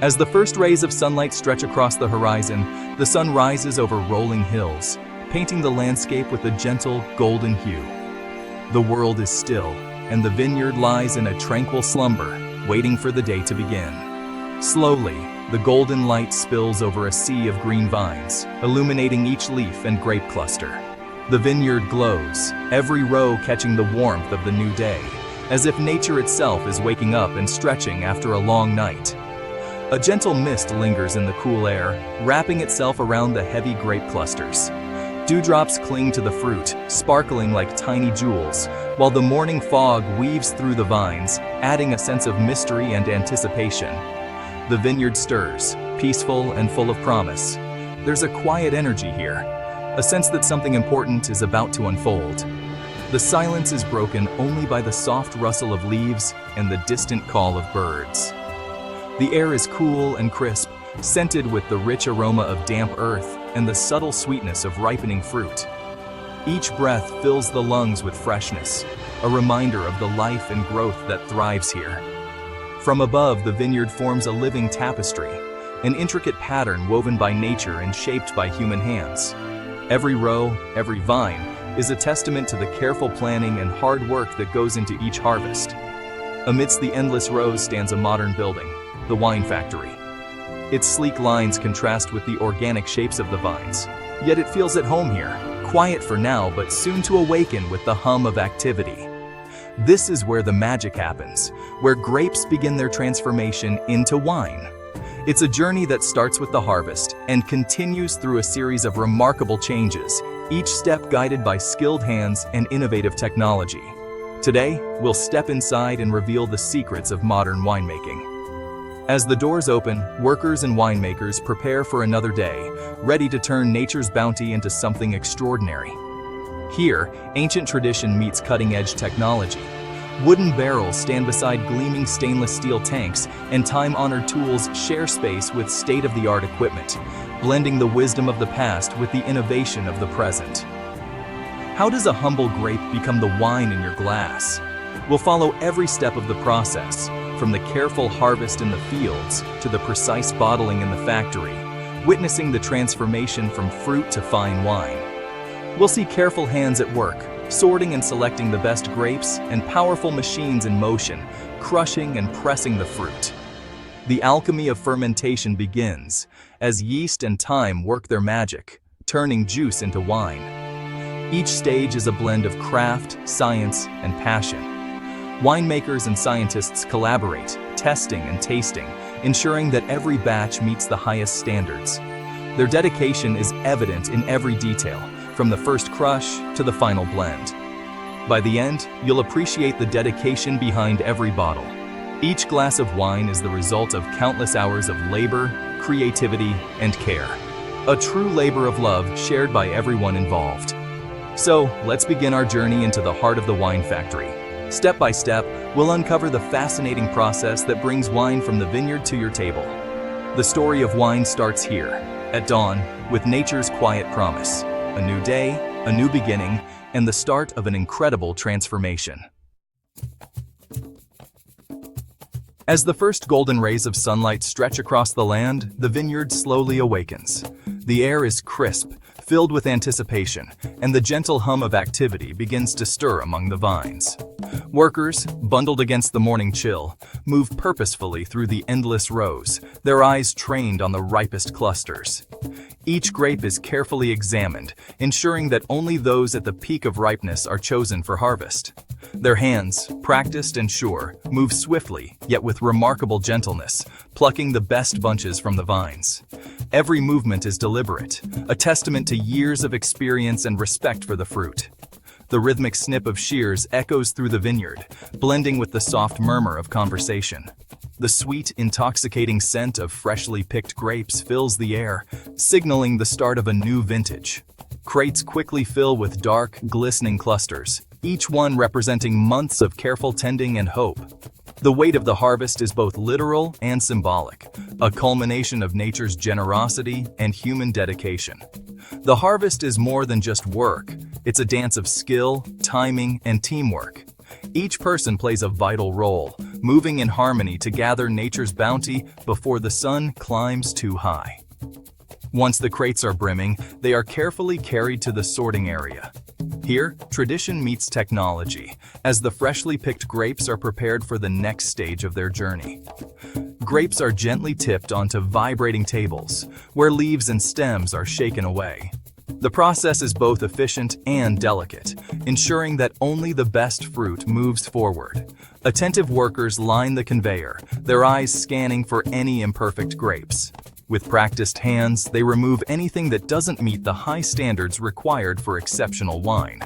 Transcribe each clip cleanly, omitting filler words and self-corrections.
As the first rays of sunlight stretch across the horizon, the sun rises over rolling hills, painting the landscape with a gentle, golden hue. The world is still, and the vineyard lies in a tranquil slumber, waiting for the day to begin. Slowly, the golden light spills over a sea of green vines, illuminating each leaf and grape cluster. The vineyard glows, every row catching the warmth of the new day, as if nature itself is waking up and stretching after a long night. A gentle mist lingers in the cool air, wrapping itself around the heavy grape clusters. Dewdrops cling to the fruit, sparkling like tiny jewels, while the morning fog weaves through the vines, adding a sense of mystery and anticipation. The vineyard stirs, peaceful and full of promise. There's a quiet energy here, a sense that something important is about to unfold. The silence is broken only by the soft rustle of leaves and the distant call of birds. The air is cool and crisp, scented with the rich aroma of damp earth and the subtle sweetness of ripening fruit. Each breath fills the lungs with freshness, a reminder of the life and growth that thrives here. From above, the vineyard forms a living tapestry, an intricate pattern woven by nature and shaped by human hands. Every row, every vine, is a testament to the careful planning and hard work that goes into each harvest. Amidst the endless rows stands a modern building, the wine factory. Its sleek lines contrast with the organic shapes of the vines, yet it feels at home here, quiet for now but soon to awaken with the hum of activity. This is where the magic happens, where grapes begin their transformation into wine. It's a journey that starts with the harvest and continues through a series of remarkable changes, each step guided by skilled hands and innovative technology. Today, we'll step inside and reveal the secrets of modern winemaking. As the doors open, workers and winemakers prepare for another day, ready to turn nature's bounty into something extraordinary. Here, ancient tradition meets cutting-edge technology. Wooden barrels stand beside gleaming stainless steel tanks, and time-honored tools share space with state-of-the-art equipment, blending the wisdom of the past with the innovation of the present. How does a humble grape become the wine in your glass? We'll follow every step of the process, from the careful harvest in the fields to the precise bottling in the factory, witnessing the transformation from fruit to fine wine. We'll see careful hands at work, sorting and selecting the best grapes, and powerful machines in motion, crushing and pressing the fruit. The alchemy of fermentation begins, as yeast and time work their magic, turning juice into wine. Each stage is a blend of craft, science, and passion. Winemakers and scientists collaborate, testing and tasting, ensuring that every batch meets the highest standards. Their dedication is evident in every detail, from the first crush to the final blend. By the end, you'll appreciate the dedication behind every bottle. Each glass of wine is the result of countless hours of labor, creativity, and care. A true labor of love shared by everyone involved. So, let's begin our journey into the heart of the wine factory. Step by step, we'll uncover the fascinating process that brings wine from the vineyard to your table. The story of wine starts here, at dawn, with nature's quiet promise. A new day, a new beginning, and the start of an incredible transformation. As the first golden rays of sunlight stretch across the land, the vineyard slowly awakens. The air is crisp, filled with anticipation, and the gentle hum of activity begins to stir among the vines. Workers, bundled against the morning chill, move purposefully through the endless rows, their eyes trained on the ripest clusters. Each grape is carefully examined, ensuring that only those at the peak of ripeness are chosen for harvest. Their hands, practiced and sure, move swiftly, yet with remarkable gentleness, plucking the best bunches from the vines. Every movement is deliberate, a testament to years of experience and respect for the fruit. The rhythmic snip of shears echoes through the vineyard, blending with the soft murmur of conversation. The sweet, intoxicating scent of freshly picked grapes fills the air, signaling the start of a new vintage. Crates quickly fill with dark, glistening clusters, each one representing months of careful tending and hope. The weight of the harvest is both literal and symbolic, a culmination of nature's generosity and human dedication. The harvest is more than just work. It's a dance of skill, timing, and teamwork. Each person plays a vital role, moving in harmony to gather nature's bounty before the sun climbs too high. Once the crates are brimming, they are carefully carried to the sorting area. Here, tradition meets technology, as the freshly picked grapes are prepared for the next stage of their journey. Grapes are gently tipped onto vibrating tables, where leaves and stems are shaken away. The process is both efficient and delicate, ensuring that only the best fruit moves forward. Attentive workers line the conveyor, their eyes scanning for any imperfect grapes. With practiced hands, they remove anything that doesn't meet the high standards required for exceptional wine.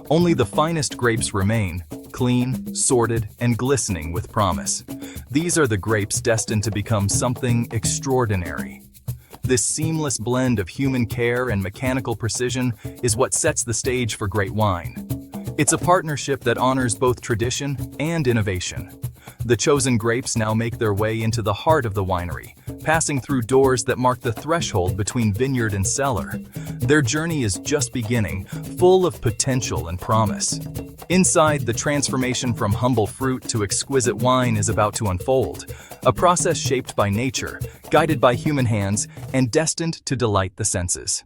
Only the finest grapes remain, clean, sorted, and glistening with promise. These are the grapes destined to become something extraordinary. This seamless blend of human care and mechanical precision is what sets the stage for great wine. It's a partnership that honors both tradition and innovation. The chosen grapes now make their way into the heart of the winery, passing through doors that mark the threshold between vineyard and cellar. Their journey is just beginning, full of potential and promise. Inside, the transformation from humble fruit to exquisite wine is about to unfold, a process shaped by nature, guided by human hands, and destined to delight the senses.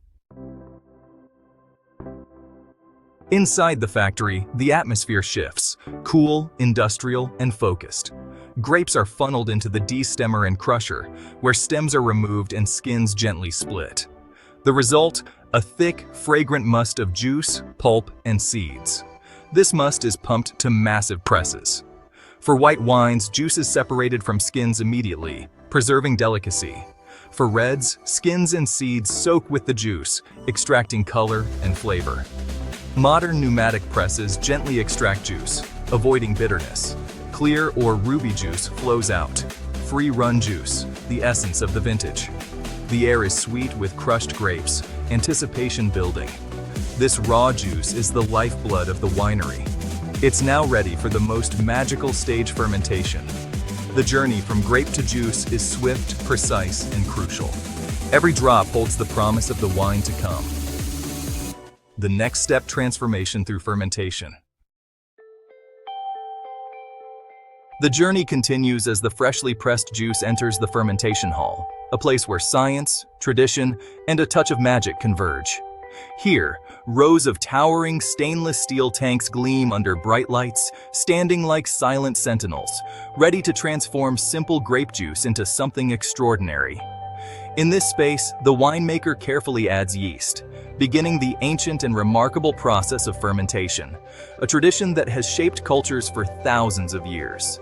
Inside the factory, the atmosphere shifts, cool, industrial, and focused. Grapes are funneled into the destemmer and crusher, where stems are removed and skins gently split. The result? A thick, fragrant must of juice, pulp, and seeds. This must is pumped to massive presses. For white wines, juice is separated from skins immediately, preserving delicacy. For reds, skins and seeds soak with the juice, extracting color and flavor. Modern pneumatic presses gently extract juice, avoiding bitterness. Clear or ruby juice flows out. Free-run juice, the essence of the vintage. The air is sweet with crushed grapes, anticipation building. This raw juice is the lifeblood of the winery. It's now ready for the most magical stage fermentation. The journey from grape to juice is swift, precise, and crucial. Every drop holds the promise of the wine to come. The next step: transformation through fermentation. The journey continues as the freshly pressed juice enters the fermentation hall, a place where science, tradition, and a touch of magic converge. Here, rows of towering stainless steel tanks gleam under bright lights, standing like silent sentinels, ready to transform simple grape juice into something extraordinary. In this space, the winemaker carefully adds yeast, beginning the ancient and remarkable process of fermentation, a tradition that has shaped cultures for thousands of years.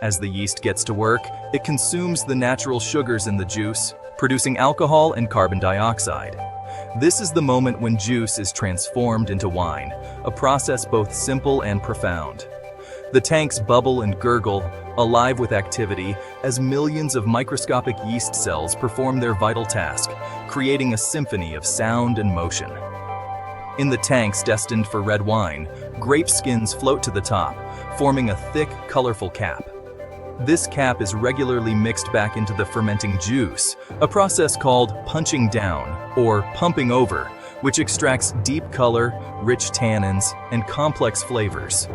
As the yeast gets to work, it consumes the natural sugars in the juice, producing alcohol and carbon dioxide. This is the moment when juice is transformed into wine, a process both simple and profound. The tanks bubble and gurgle, alive with activity, as millions of microscopic yeast cells perform their vital task, creating a symphony of sound and motion. In the tanks destined for red wine, grape skins float to the top, forming a thick, colorful cap. This cap is regularly mixed back into the fermenting juice, a process called punching down or pumping over, which extracts deep color, rich tannins, and complex flavors.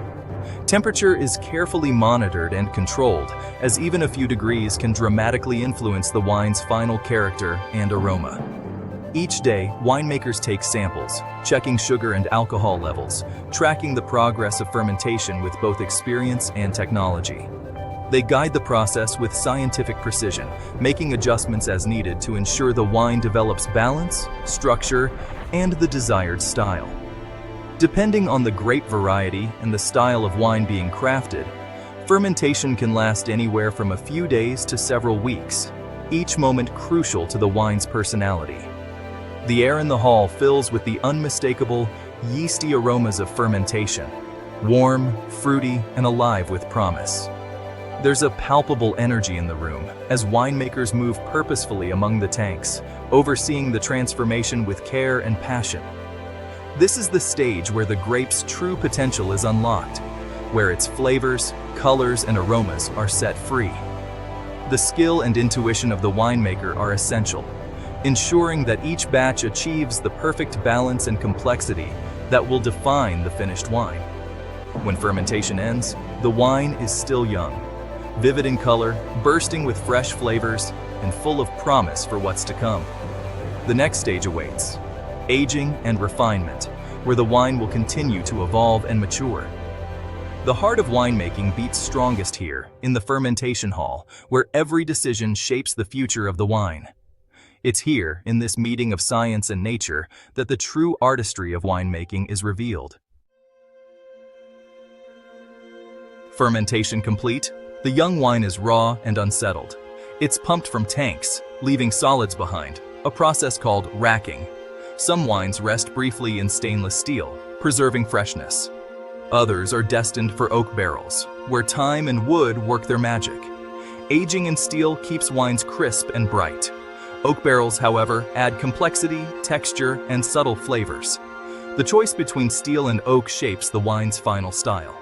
Temperature is carefully monitored and controlled, as even a few degrees can dramatically influence the wine's final character and aroma. Each day, winemakers take samples, checking sugar and alcohol levels, tracking the progress of fermentation with both experience and technology. They guide the process with scientific precision, making adjustments as needed to ensure the wine develops balance, structure, and the desired style. Depending on the grape variety and the style of wine being crafted, fermentation can last anywhere from a few days to several weeks, each moment crucial to the wine's personality. The air in the hall fills with the unmistakable, yeasty aromas of fermentation, warm, fruity, and alive with promise. There's a palpable energy in the room as winemakers move purposefully among the tanks, overseeing the transformation with care and passion. This is the stage where the grape's true potential is unlocked, where its flavors, colors, and aromas are set free. The skill and intuition of the winemaker are essential, ensuring that each batch achieves the perfect balance and complexity that will define the finished wine. When fermentation ends, the wine is still young, vivid in color, bursting with fresh flavors, and full of promise for what's to come. The next stage awaits, aging and refinement, where the wine will continue to evolve and mature. The heart of winemaking beats strongest here, in the fermentation hall, where every decision shapes the future of the wine. It's here, in this meeting of science and nature, that the true artistry of winemaking is revealed. Fermentation complete, the young wine is raw and unsettled. It's pumped from tanks, leaving solids behind, a process called racking. Some wines rest briefly in stainless steel, preserving freshness. Others are destined for oak barrels, where time and wood work their magic. Aging in steel keeps wines crisp and bright. Oak barrels, however, add complexity, texture, and subtle flavors. The choice between steel and oak shapes the wine's final style.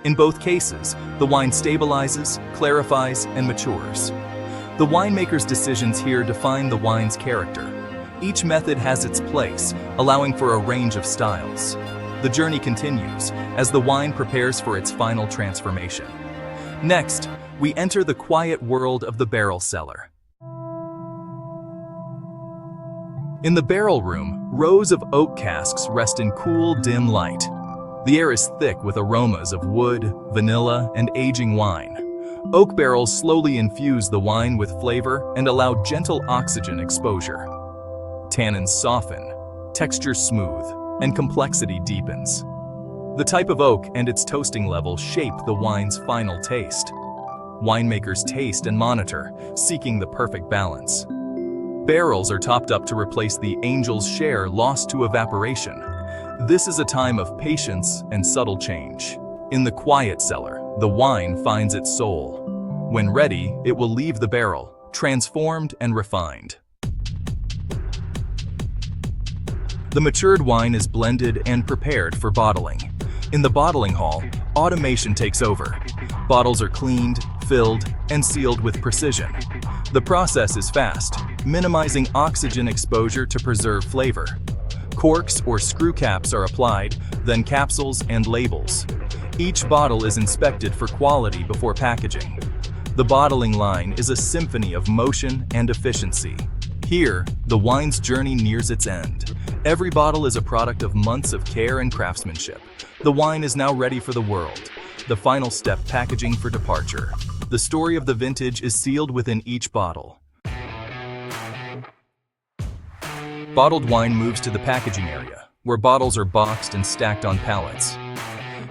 In both cases, the wine stabilizes, clarifies, and matures. The winemaker's decisions here define the wine's character. Each method has its place, allowing for a range of styles. The journey continues as the wine prepares for its final transformation. Next, we enter the quiet world of the barrel cellar. In the barrel room, rows of oak casks rest in cool, dim light. The air is thick with aromas of wood, vanilla, and aging wine. Oak barrels slowly infuse the wine with flavor and allow gentle oxygen exposure. Tannins soften, texture smooth, and complexity deepens. The type of oak and its toasting level shape the wine's final taste. Winemakers taste and monitor, seeking the perfect balance. Barrels are topped up to replace the angel's share lost to evaporation. This is a time of patience and subtle change. In the quiet cellar, the wine finds its soul. When ready, it will leave the barrel, transformed and refined. The matured wine is blended and prepared for bottling. In the bottling hall, automation takes over. Bottles are cleaned, filled, and sealed with precision. The process is fast, minimizing oxygen exposure to preserve flavor. Corks or screw caps are applied, then capsules and labels. Each bottle is inspected for quality before packaging. The bottling line is a symphony of motion and efficiency. Here, the wine's journey nears its end. Every bottle is a product of months of care and craftsmanship. The wine is now ready for the world. The final step, packaging for departure. The story of the vintage is sealed within each bottle. Bottled wine moves to the packaging area, where bottles are boxed and stacked on pallets.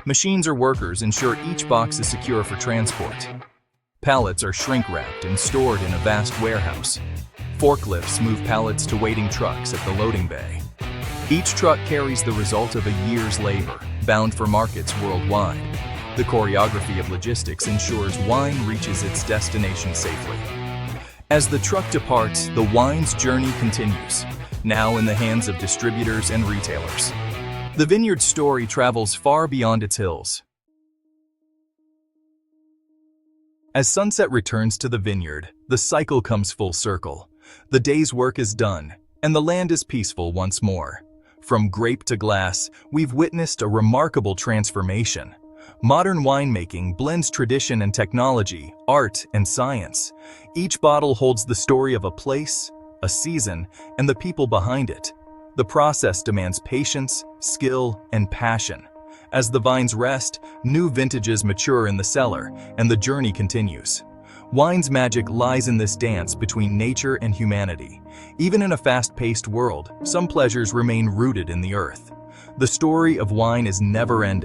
Machines or workers ensure each box is secure for transport. Pallets are shrink-wrapped and stored in a vast warehouse. Forklifts move pallets to waiting trucks at the loading bay. Each truck carries the result of a year's labor, bound for markets worldwide. The choreography of logistics ensures wine reaches its destination safely. As the truck departs, the wine's journey continues, now in the hands of distributors and retailers. The vineyard's story travels far beyond its hills. As sunset returns to the vineyard, the cycle comes full circle. The day's work is done, and the land is peaceful once more. From grape to glass, we've witnessed a remarkable transformation. Modern winemaking blends tradition and technology, art and science. Each bottle holds the story of a place, a season, and the people behind it. The process demands patience, skill, and passion. As the vines rest, new vintages mature in the cellar, and the journey continues. Wine's magic lies in this dance between nature and humanity. Even in a fast-paced world, some pleasures remain rooted in the earth. The story of wine is never-ending.